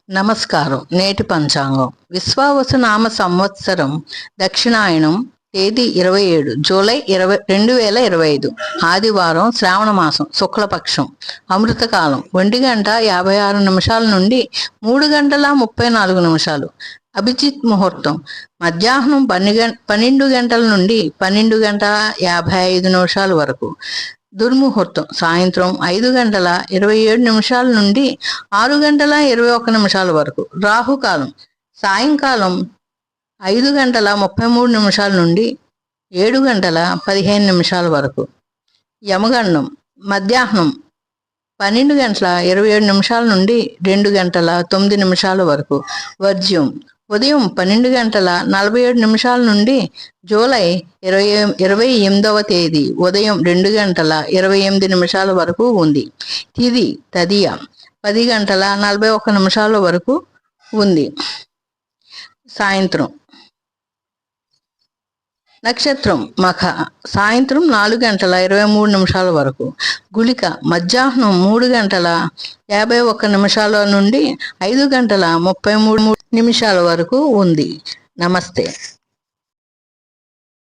నమస్కారం. నేటి పంచాంగం విశ్వావసు నామ సంవత్సరం దక్షిణాయనం తేదీ 27 జూలై 2025 ఆదివారం శ్రావణ మాసం శుక్లపక్షం అమృతకాలం 1:56 నుండి 3:34. అభిజిత్ ముహూర్తం మధ్యాహ్నం 12 గంటల నుండి 12:55 వరకు. దుర్ముహూర్తం సాయంత్రం 5:27 నుండి 6:21 వరకు. రాహుకాలం సాయంకాలం 5:33 నుండి 7:15 వరకు. యమగండం మధ్యాహ్నం 12:27 నుండి 2:09 వరకు. వర్జ్యం ఉదయం 12:47 నుండి జూలై 28వ తేదీ ఉదయం 2:28 వరకు ఉంది. తిథి తదియ 10:41 వరకు ఉంది. సాయంత్రం నక్షత్రం మఖ సాయంత్రం 4:23 వరకు. గుళిక మధ్యాహ్నం 3:51 నుండి 5:33 వరకు ఉంది. నమస్తే.